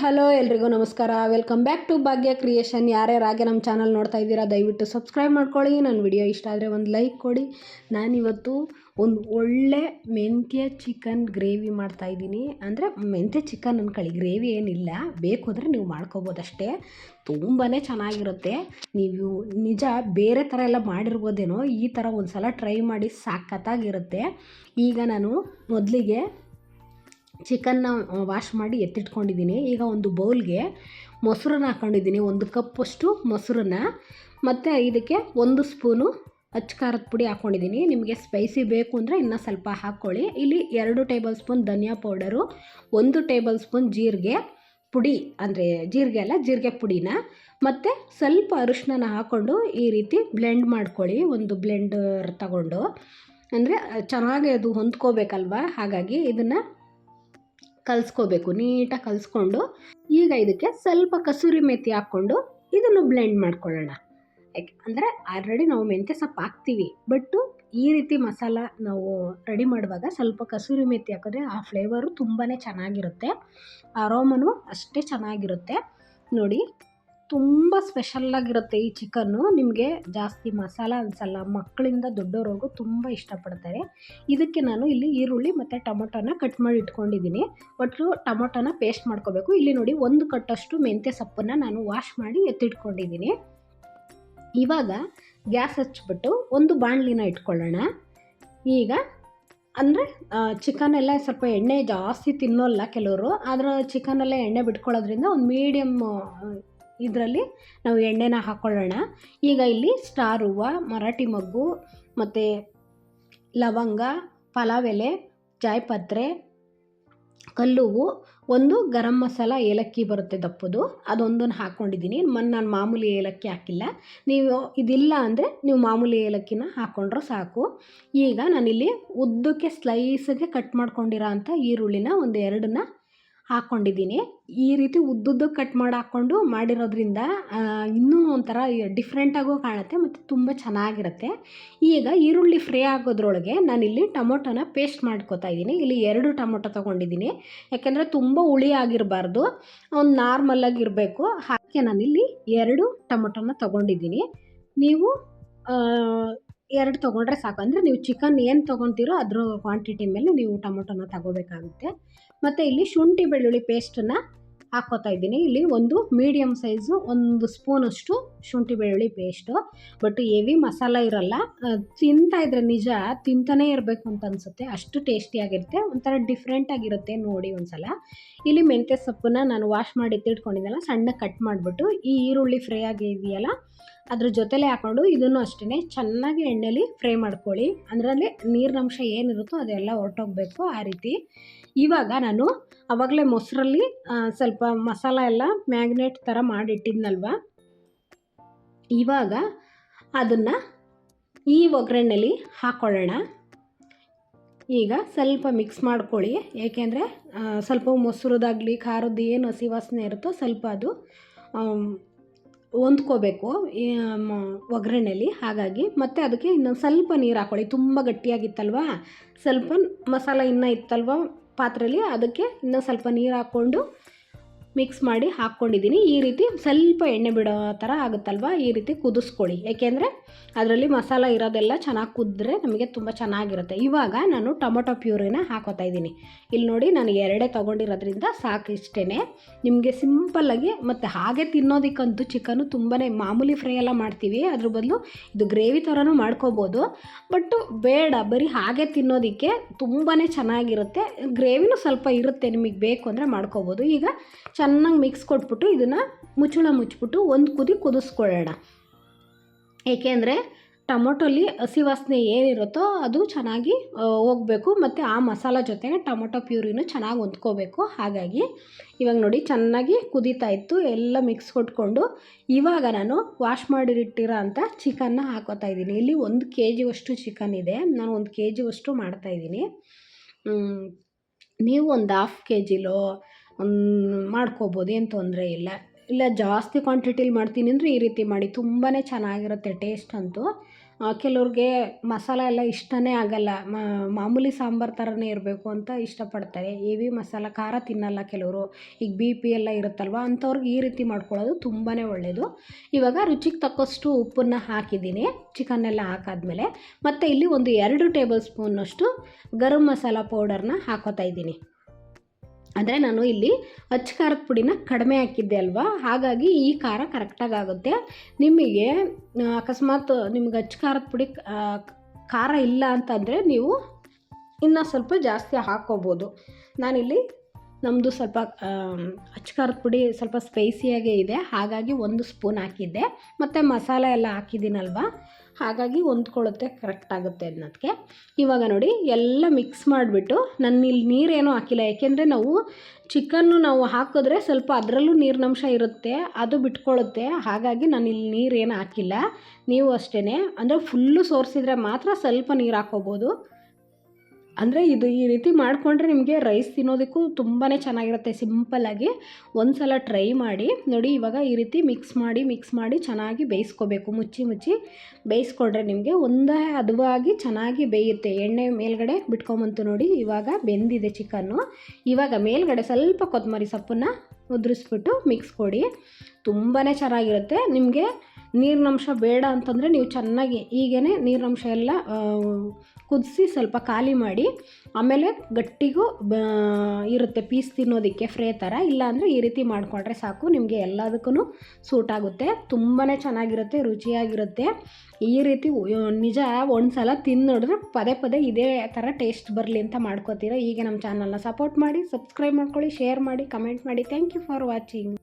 Hello ಎಲ್ರಿಗೂ ನಮಸ್ಕಾರ. Welcome back to Bhagya creation. ಯಾರ್ಯಾರಾಗೆ ನಮ್ಮ ಚಾನಲ್ ನೋಡ್ತಾ ಇದ್ದೀರಾ ದಯವಿಟ್ಟು ಸಬ್ಸ್ಕ್ರೈಬ್ ಮಾಡ್ಕೊಳ್ಳಿ. ನನ್ನ ವಿಡಿಯೋ ಇಷ್ಟ ಆದರೆ ಒಂದು ಲೈಕ್ ಕೊಡಿ. ನಾನಿವತ್ತು ಒಂದು ಒಳ್ಳೆ ಮೆಂತ್ಯ ಚಿಕನ್ ಗ್ರೇವಿ ಮಾಡ್ತಾಯಿದ್ದೀನಿ. ಅಂದರೆ ಮೆಂತ್ಯ ಚಿಕನ್ ಅಂದ್ಕೊಳ್ಳಿ, ಗ್ರೇವಿ ಏನಿಲ್ಲ, ಬೇಕು ಅಂದರೆ ನೀವು ಮಾಡ್ಕೋಬೋದಷ್ಟೇ. ತುಂಬಾ ಚೆನ್ನಾಗಿರುತ್ತೆ. ನೀವು ನಿಜ ಬೇರೆ ಥರ ಎಲ್ಲ ಮಾಡಿರ್ಬೋದೇನೋ, ಈ ಥರ ಒಂದು ಸಲ ಟ್ರೈ ಮಾಡಿ, ಸಾಕತ್ತಾಗಿರುತ್ತೆ. ಈಗ ನಾನು ಮೊದಲಿಗೆ ಚಿಕನ್ನ ವಾಶ್ ಮಾಡಿ ಎತ್ತಿಟ್ಕೊಂಡಿದ್ದೀನಿ. ಈಗ ಒಂದು ಬೌಲ್ಗೆ ಮೊಸರನ್ನ ಹಾಕ್ಕೊಂಡಿದ್ದೀನಿ, 1 ಕಪ್ಪಷ್ಟು ಮೊಸರನ್ನ. ಮತ್ತು ಇದಕ್ಕೆ 1 ಸ್ಪೂನು ಅಚ್ಚ ಖಾರದ ಪುಡಿ ಹಾಕ್ಕೊಂಡಿದ್ದೀನಿ. ನಿಮಗೆ ಸ್ಪೈಸಿ ಬೇಕು ಅಂದರೆ ಇನ್ನೂ ಸ್ವಲ್ಪ ಹಾಕ್ಕೊಳ್ಳಿ. ಇಲ್ಲಿ 2 ಟೇಬಲ್ ಸ್ಪೂನ್ ಧನಿಯಾ ಪೌಡರು, 1 ಟೇಬಲ್ ಸ್ಪೂನ್ ಜೀರಿಗೆ ಪುಡಿ, ಅಂದರೆ ಜೀರಿಗೆ ಅಲ್ಲ, ಜೀರಿಗೆ ಪುಡಿನ, ಮತ್ತು ಸ್ವಲ್ಪ ಅರಿಶಿನ ಹಾಕ್ಕೊಂಡು ಈ ರೀತಿ ಬ್ಲೆಂಡ್ ಮಾಡ್ಕೊಳ್ಳಿ. ಒಂದು ಬ್ಲೆಂಡರ್ ತಗೊಂಡು, ಅಂದರೆ ಚೆನ್ನಾಗಿ ಅದು ಹೊಂದ್ಕೋಬೇಕಲ್ವ, ಹಾಗಾಗಿ ಇದನ್ನು ಕಲಿಸ್ಕೋಬೇಕು, ನೀಟಾಗಿ ಕಲಿಸ್ಕೊಂಡು. ಈಗ ಇದಕ್ಕೆ ಸ್ವಲ್ಪ ಕಸೂರಿ ಮೆಥಿ ಹಾಕ್ಕೊಂಡು ಇದನ್ನು ಬ್ಲೆಂಡ್ ಮಾಡ್ಕೊಳ್ಳೋಣ. ಯಾಕೆ ಅಂದರೆ ಆಲ್ರೆಡಿ ನಾವು ಮೆಂತ್ಯ ಸೊಪ್ಪು ಹಾಕ್ತೀವಿ, ಬಟ್ಟು ಈ ರೀತಿ ಮಸಾಲ ನಾವು ರೆಡಿ ಮಾಡುವಾಗ ಸ್ವಲ್ಪ ಕಸೂರಿ ಮೆಥಿ ಹಾಕಿದ್ರೆ ಆ ಫ್ಲೇವರು ತುಂಬಾ ಚೆನ್ನಾಗಿರುತ್ತೆ, ಅರೋಮನು ಅಷ್ಟೇ ಚೆನ್ನಾಗಿರುತ್ತೆ. ನೋಡಿ, ತುಂಬ ಸ್ಪೆಷಲ್ಲಾಗಿರುತ್ತೆ ಈ ಚಿಕನ್ನು. ನಿಮಗೆ ಜಾಸ್ತಿ ಮಸಾಲ ಅನಿಸಲ್ಲ, ಮಕ್ಕಳಿಂದ ದೊಡ್ಡವ್ರಿಗೂ ತುಂಬ ಇಷ್ಟಪಡ್ತಾರೆ. ಇದಕ್ಕೆ ನಾನು ಇಲ್ಲಿ ಈರುಳ್ಳಿ ಮತ್ತು ಟೊಮೊಟೊನ ಕಟ್ ಮಾಡಿ ಇಟ್ಕೊಂಡಿದ್ದೀನಿ. ಒಟ್ಟು ಟೊಮೊಟೊನ ಪೇಸ್ಟ್ ಮಾಡ್ಕೋಬೇಕು. ಇಲ್ಲಿ ನೋಡಿ, 1 ಕಟ್ಟಷ್ಟು ಮೆಂತ್ಯ ಸೊಪ್ಪನ್ನು ನಾನು ವಾಶ್ ಮಾಡಿ ಎತ್ತಿಟ್ಕೊಂಡಿದ್ದೀನಿ. ಇವಾಗ ಗ್ಯಾಸ್ ಹಚ್ಬಿಟ್ಟು ಒಂದು ಬಾಣಲಿನ ಇಟ್ಕೊಳ್ಳೋಣ. ಈಗ ಅಂದರೆ ಚಿಕನೆಲ್ಲ ಸ್ವಲ್ಪ ಎಣ್ಣೆ ಜಾಸ್ತಿ ತಿನ್ನೋಲ್ಲ ಕೆಲವರು, ಆದರೆ ಚಿಕನೆಲ್ಲ ಎಣ್ಣೆ ಬಿಟ್ಕೊಳ್ಳೋದ್ರಿಂದ ಒಂದು ಮೀಡಿಯಮ್ ಇದರಲ್ಲಿ ನಾವು ಎಣ್ಣೆನ ಹಾಕ್ಕೊಳ್ಳೋಣ. ಈಗ ಇಲ್ಲಿ ಸ್ಟಾರ್ ಹೂವು, ಮರಾಠಿ ಮೊಗ್ಗು, ಮತ್ತು ಲವಂಗ, ಪಲಾವ್ ಎಲೆ, ಜಾಯಿಪತ್ರೆ, ಕಲ್ಲುವು, 1 ಗರಂ ಮಸಾಲ ಏಲಕ್ಕಿ ಬರುತ್ತೆ ದಪ್ಪದು, ಅದೊಂದನ್ನು ಹಾಕ್ಕೊಂಡಿದ್ದೀನಿ. ನಾನು ಮಾಮೂಲಿ ಏಲಕ್ಕಿ ಹಾಕಿಲ್ಲ. ನೀವು ಇದಿಲ್ಲ ಅಂದರೆ ನೀವು ಮಾಮೂಲಿ ಏಲಕ್ಕಿನ ಹಾಕ್ಕೊಂಡ್ರೆ ಸಾಕು. ಈಗ ನಾನಿಲ್ಲಿ ಉದ್ದಕ್ಕೆ ಸ್ಲೈಸಿಗೆ ಕಟ್ ಮಾಡ್ಕೊಂಡಿರೋ ಅಂಥ ಈರುಳ್ಳಿನ 1-2ನ ಹಾಕ್ಕೊಂಡಿದ್ದೀನಿ. ಈ ರೀತಿ ಉದ್ದುದ್ದಕ್ಕೆ ಕಟ್ ಮಾಡಿ ಹಾಕ್ಕೊಂಡು ಮಾಡಿರೋದ್ರಿಂದ ಇನ್ನೂ ಒಂಥರ ಡಿಫ್ರೆಂಟಾಗೂ ಕಾಣುತ್ತೆ ಮತ್ತು ತುಂಬ ಚೆನ್ನಾಗಿರುತ್ತೆ. ಈಗ ಈರುಳ್ಳಿ ಫ್ರೈ ಆಗೋದ್ರೊಳಗೆ ನಾನಿಲ್ಲಿ ಟೊಮೊಟೊನ ಪೇಸ್ಟ್ ಮಾಡ್ಕೊತಾ ಇದ್ದೀನಿ. ಇಲ್ಲಿ 2 ಟೊಮೊಟೊ ತೊಗೊಂಡಿದ್ದೀನಿ, ಯಾಕೆಂದರೆ ತುಂಬ ಹುಳಿ ಆಗಿರಬಾರ್ದು, ಒಂದು ನಾರ್ಮಲಾಗಿರಬೇಕು. ಹಾಗೆ ನಾನಿಲ್ಲಿ 2 ಟೊಮೊಟೊನ ತೊಗೊಂಡಿದ್ದೀನಿ. ನೀವು 2 ತೊಗೊಂಡ್ರೆ ಸಾಕು. ಅಂದರೆ ನೀವು ಚಿಕನ್ ಏನು ತೊಗೊತೀರೋ ಅದ್ರ ಕ್ವಾಂಟಿಟಿ ಮೇಲೆ ನೀವು ಟೊಮೊಟೊನ ತಗೋಬೇಕಾಗುತ್ತೆ. ಮತ್ತು ಇಲ್ಲಿ ಶುಂಠಿ ಬೆಳ್ಳುಳ್ಳಿ ಪೇಸ್ಟನ್ನು ಹಾಕ್ಕೋತಾ ಇದ್ದೀನಿ. ಇಲ್ಲಿ ಒಂದು ಮೀಡಿಯಮ್ ಸೈಜು 1 ಸ್ಪೂನಷ್ಟು ಶುಂಠಿ ಬೆಳ್ಳುಳ್ಳಿ ಪೇಸ್ಟು. ಬಟ್ ಹೆವಿ ಮಸಾಲ ಇರೋಲ್ಲ, ತಿಂತಾಯಿದ್ರೆ ನಿಜ ತಿಂತಾನೇ ಇರಬೇಕು ಅಂತ ಅನಿಸುತ್ತೆ, ಅಷ್ಟು ಟೇಸ್ಟಿಯಾಗಿರುತ್ತೆ, ಒಂಥರ ಡಿಫ್ರೆಂಟಾಗಿರುತ್ತೆ. ನೋಡಿ ಒಂದು ಸಲ. ಇಲ್ಲಿ ಮೆಂತ್ಯ ಸೊಪ್ಪನ್ನ ನಾನು ವಾಶ್ ಮಾಡಿ ಎತ್ತಿಟ್ಕೊಂಡಿದ್ದೆಲ್ಲ ಸಣ್ಣಗೆ ಕಟ್ ಮಾಡಿಬಿಟ್ಟು ಈ ಈರುಳ್ಳಿ ಫ್ರೈ ಆಗಿದೆಯಲ್ಲ ಅದ್ರ ಜೊತೆಲೇ ಹಾಕ್ಕೊಂಡು ಇದನ್ನು ಅಷ್ಟೇ ಚೆನ್ನಾಗಿ ಎಣ್ಣೆಲಿ ಫ್ರೈ ಮಾಡ್ಕೊಳ್ಳಿ. ಅದರಲ್ಲಿ ನೀರಿನಂಶ ಏನಿರುತ್ತೋ ಅದೆಲ್ಲ ಹೊರಟೋಗ್ಬೇಕು, ಆ ರೀತಿ. ಇವಾಗ ನಾನು ಆವಾಗಲೇ ಮೊಸರಲ್ಲಿ ಸ್ವಲ್ಪ ಮಸಾಲ ಎಲ್ಲ ಮ್ಯಾಗ್ನೇಟ್ ಥರ ಮಾಡಿಟ್ಟಿದ್ನಲ್ವ, ಇವಾಗ ಅದನ್ನು ಈ ಒಗ್ಗರಣೆಲಿ ಹಾಕ್ಕೊಳ್ಳೋಣ. ಈಗ ಸ್ವಲ್ಪ ಮಿಕ್ಸ್ ಮಾಡ್ಕೊಳ್ಳಿ, ಏಕೆಂದರೆ ಸ್ವಲ್ಪ ಮೊಸರುದಾಗಲಿ ಖಾರದ್ದು ಏನು ಹಸಿ ವಾಸನೆ ಇರುತ್ತೋ ಸ್ವಲ್ಪ ಅದು ಹೊಂದ್ಕೋಬೇಕು ಈ ಒಗ್ಗರಣೆಲಿ, ಹಾಗಾಗಿ. ಮತ್ತು ಅದಕ್ಕೆ ಇನ್ನೊಂದು ಸ್ವಲ್ಪ ನೀರು ಹಾಕ್ಕೊಳ್ಳಿ. ತುಂಬ ಗಟ್ಟಿಯಾಗಿತ್ತಲ್ವ, ಸ್ವಲ್ಪ ಮಸಾಲ ಇನ್ನೂ ಇತ್ತಲ್ವ ಪಾತ್ರೆಯಲ್ಲಿ, ಅದಕ್ಕೆ ಇನ್ನೂ ಸ್ವಲ್ಪ ನೀರು ಹಾಕ್ಕೊಂಡು ಮಿಕ್ಸ್ ಮಾಡಿ ಹಾಕ್ಕೊಂಡಿದ್ದೀನಿ. ಈ ರೀತಿ ಸ್ವಲ್ಪ ಎಣ್ಣೆ ಬಿಡೋ ಥರ ಆಗುತ್ತಲ್ವ, ಈ ರೀತಿ ಕುದಿಸ್ಕೊಳ್ಳಿ, ಏಕೆಂದರೆ ಅದರಲ್ಲಿ ಮಸಾಲ ಇರೋದೆಲ್ಲ ಚೆನ್ನಾಗಿ ಕುದ್ರೆ ನಮಗೆ ತುಂಬ ಚೆನ್ನಾಗಿರುತ್ತೆ. ಇವಾಗ ನಾನು ಟೊಮೊಟೊ ಪ್ಯೂರಿನ ಹಾಕೋತಾ ಇದ್ದೀನಿ. ಇಲ್ಲಿ ನೋಡಿ, ನಾನು 2 ತೊಗೊಂಡಿರೋದ್ರಿಂದ ಸಾಕು, ಇಷ್ಟೇ. ನಿಮಗೆ ಸಿಂಪಲ್ಲಾಗಿ ಮತ್ತು ಹಾಗೆ ತಿನ್ನೋದಕ್ಕಂತೂ ಚಿಕನ್ನು ತುಂಬಾ ಮಾಮೂಲಿ ಫ್ರೈ ಎಲ್ಲ ಮಾಡ್ತೀವಿ, ಅದ್ರ ಬದಲು ಇದು ಗ್ರೇವಿ ಥರನೂ ಮಾಡ್ಕೋಬೋದು. ಬಟ್ಟು ಬೇಡ, ಬರೀ ಹಾಗೆ ತಿನ್ನೋದಕ್ಕೆ ತುಂಬಾ ಚೆನ್ನಾಗಿರುತ್ತೆ. ಗ್ರೇವಿನೂ ಸ್ವಲ್ಪ ಇರುತ್ತೆ, ನಿಮಗೆ ಬೇಕು ಅಂದರೆ ಮಾಡ್ಕೋಬೋದು. ಈಗ ಚೆನ್ನಾಗಿ ಮಿಕ್ಸ್ ಕೊಟ್ಬಿಟ್ಟು ಇದನ್ನು ಮುಚ್ಚಳ ಮುಚ್ಚಿಬಿಟ್ಟು ಒಂದು ಕುದಿ ಕುದಿಸ್ಕೊಳ್ಳೋಣ. ಏಕೆಂದರೆ ಟೊಮೊಟೊಲಿ ಹಸಿ ವಾಸನೆ ಏನಿರುತ್ತೋ ಅದು ಚೆನ್ನಾಗಿ ಹೋಗಬೇಕು, ಮತ್ತು ಆ ಮಸಾಲ ಜೊತೆಗೆ ಟೊಮೊಟೊ ಪ್ಯೂರಿನೂ ಚೆನ್ನಾಗಿ ಹೊಂದ್ಕೋಬೇಕು. ಹಾಗಾಗಿ ಇವಾಗ ನೋಡಿ, ಚೆನ್ನಾಗಿ ಕುದೀತಾ ಇತ್ತು, ಎಲ್ಲ ಮಿಕ್ಸ್ ಕೊಟ್ಕೊಂಡು ಇವಾಗ ನಾನು ವಾಶ್ ಮಾಡಿಟ್ಟಿರೋ ಅಂಥ ಚಿಕನ್ನ ಹಾಕೋತಾ ಇದ್ದೀನಿ. ಇಲ್ಲಿ 1 kg ಚಿಕನ್ ಇದೆ, ನಾನು 1 kg ಮಾಡ್ತಾಯಿದ್ದೀನಿ. ನೀವು ಒಂದು 1/2 kg ಮಾಡ್ಕೋಬೋದು, ಏನು ತೊಂದರೆ ಇಲ್ಲ. ಇಲ್ಲ ಜಾಸ್ತಿ ಕ್ವಾಂಟಿಟಿಲಿ ಮಾಡ್ತೀನಿ ಅಂದರೆ ಈ ರೀತಿ ಮಾಡಿ, ತುಂಬಾ ಚೆನ್ನಾಗಿರುತ್ತೆ ಟೇಸ್ಟ್ ಅಂತೂ. ಕೆಲವ್ರಿಗೆ ಮಸಾಲೆ ಎಲ್ಲ ಇಷ್ಟನೇ ಆಗಲ್ಲ, ಮಾಮೂಲಿ ಸಾಂಬಾರು ಥರನೇ ಇರಬೇಕು ಅಂತ ಇಷ್ಟಪಡ್ತಾರೆ. ಹೆವಿ ಮಸಾಲ ಖಾರ ತಿನ್ನಲ್ಲ ಕೆಲವರು, ಈಗ BP ಎಲ್ಲ ಇರುತ್ತಲ್ವ ಅಂಥವ್ರಿಗೆ ಈ ರೀತಿ ಮಾಡ್ಕೊಳ್ಳೋದು ತುಂಬಾ ಒಳ್ಳೆಯದು. ಇವಾಗ ರುಚಿಗೆ ತಕ್ಕಷ್ಟು ಉಪ್ಪನ್ನು ಹಾಕಿದ್ದೀನಿ ಚಿಕನ್ನೆಲ್ಲ ಹಾಕಾದ್ಮೇಲೆ. ಮತ್ತು ಇಲ್ಲಿ ಒಂದು 2 ಟೇಬಲ್ ಸ್ಪೂನಷ್ಟು ಗರಂ ಮಸಾಲ ಪೌಡರ್ನ ಹಾಕೋತಾ ಇದ್ದೀನಿ. ಅಂದರೆ ನಾನು ಇಲ್ಲಿ ಅಚ್ಚ ಖಾರದ ಪುಡಿನ ಕಡಿಮೆ ಹಾಕಿದ್ದೆ ಅಲ್ವಾ, ಹಾಗಾಗಿ ಈ ಖಾರ ಕರೆಕ್ಟಾಗಿ ಆಗುತ್ತೆ. ನಿಮಗೆ ಅಕಸ್ಮಾತ್ ನಿಮ್ಗೆ ಅಚ್ಚ ಖಾರದ ಪುಡಿ ಖಾರ ಇಲ್ಲ ಅಂತಂದರೆ ನೀವು ಇನ್ನೂ ಸ್ವಲ್ಪ ಜಾಸ್ತಿ ಹಾಕ್ಕೋಬೋದು. ನಾನಿಲ್ಲಿ ನಮ್ಮದು ಸ್ವಲ್ಪ ಅಚ್ಚ ಖಾರದ ಪುಡಿ ಸ್ವಲ್ಪ ಸ್ಪೈಸಿಯಾಗೇ ಇದೆ, ಹಾಗಾಗಿ 1 ಸ್ಪೂನ್ ಹಾಕಿದ್ದೆ. ಮತ್ತು ಮಸಾಲೆ ಎಲ್ಲ ಹಾಕಿದ್ದೀನಲ್ವ, ಹಾಗಾಗಿ ಹೊಂದ್ಕೊಳ್ಳುತ್ತೆ, ಕರೆಕ್ಟಾಗುತ್ತೆ ಅನ್ನೋದಕ್ಕೆ. ಇವಾಗ ನೋಡಿ ಎಲ್ಲ ಮಿಕ್ಸ್ ಮಾಡಿಬಿಟ್ಟು, ನಾನು ಇಲ್ಲಿ ನೀರೇನೂ ಹಾಕಿಲ್ಲ, ಯಾಕೆಂದರೆ ನಾವು ಚಿಕನ್ನು ನಾವು ಹಾಕಿದ್ರೆ ಸ್ವಲ್ಪ ಅದರಲ್ಲೂ ನೀರಿನಂಶ ಇರುತ್ತೆ, ಅದು ಬಿಟ್ಕೊಳ್ಳುತ್ತೆ. ಹಾಗಾಗಿ ನಾನು ಇಲ್ಲಿ ನೀರೇನು ಹಾಕಿಲ್ಲ. ನೀವು ಅಷ್ಟೇ, ಅಂದರೆ ಫುಲ್ಲು ಸೋರಿಸಿದ್ರೆ ಮಾತ್ರ ಸ್ವಲ್ಪ ನೀರು ಹಾಕ್ಕೋಬೋದು. ಅಂದರೆ ಇದು ಈ ರೀತಿ ಮಾಡಿಕೊಂಡ್ರೆ ನಿಮಗೆ ರೈಸ್ ತಿನ್ನೋದಕ್ಕೂ ತುಂಬಾ ಚೆನ್ನಾಗಿರುತ್ತೆ. ಸಿಂಪಲ್ಲಾಗಿ ಒಂದು ಸಲ ಟ್ರೈ ಮಾಡಿ ನೋಡಿ. ಇವಾಗ ಈ ರೀತಿ ಮಿಕ್ಸ್ ಮಾಡಿ ಚೆನ್ನಾಗಿ ಬೇಯಿಸ್ಕೋಬೇಕು. ಮುಚ್ಚಿ ಬೇಯಿಸ್ಕೊಂಡ್ರೆ ನಿಮಗೆ ಒಂದೇ ಹದವಾಗಿ ಚೆನ್ನಾಗಿ ಬೇಯುತ್ತೆ. ಎಣ್ಣೆ ಮೇಲ್ಗಡೆ ಬಿಟ್ಕೊಂಬಂತು ನೋಡಿ. ಇವಾಗ ಬೆಂದಿದೆ ಚಿಕನ್ನು. ಇವಾಗ ಮೇಲ್ಗಡೆ ಸ್ವಲ್ಪ ಕೊತ್ತಂಬರಿ ಸೊಪ್ಪನ್ನು ಉದುರಿಸ್ಬಿಟ್ಟು ಮಿಕ್ಸ್ ಕೊಡಿ, ತುಂಬಾ ಚೆನ್ನಾಗಿರುತ್ತೆ. ನಿಮಗೆ ನೀರಿನಂಶ ಬೇಡ ಅಂತಂದರೆ ನೀವು ಚೆನ್ನಾಗಿ ಈಗೇ ನೀರಿನಂಶ ಎಲ್ಲ ಕುದಿಸಿ ಸ್ವಲ್ಪ ಖಾಲಿ ಮಾಡಿ, ಆಮೇಲೆ ಗಟ್ಟಿಗೂ ಇರುತ್ತೆ ಪೀಸ್ ತಿನ್ನೋದಕ್ಕೆ ಫ್ರೈ ಥರ. ಇಲ್ಲಾಂದರೆ ಈ ರೀತಿ ಮಾಡಿಕೊಂಡ್ರೆ ಸಾಕು, ನಿಮಗೆ ಎಲ್ಲದಕ್ಕೂ ಸೂಟ್ ಆಗುತ್ತೆ. ತುಂಬಾ ಚೆನ್ನಾಗಿರುತ್ತೆ, ರುಚಿಯಾಗಿರುತ್ತೆ. ಈ ರೀತಿ ನಿಜ ಒಂದು ಸಲ ತಿಂದು ನೋಡಿದ್ರೆ ಪದೇ ಇದೇ ಥರ ಟೇಸ್ಟ್ ಬರಲಿ ಅಂತ ಮಾಡ್ಕೋತೀರ. ಈಗ ನಮ್ಮ ಚಾನಲ್ನ ಸಪೋರ್ಟ್ ಮಾಡಿ, ಸಬ್ಸ್ಕ್ರೈಬ್ ಮಾಡ್ಕೊಳ್ಳಿ, ಶೇರ್ ಮಾಡಿ, ಕಮೆಂಟ್ ಮಾಡಿ. Thank you for watching.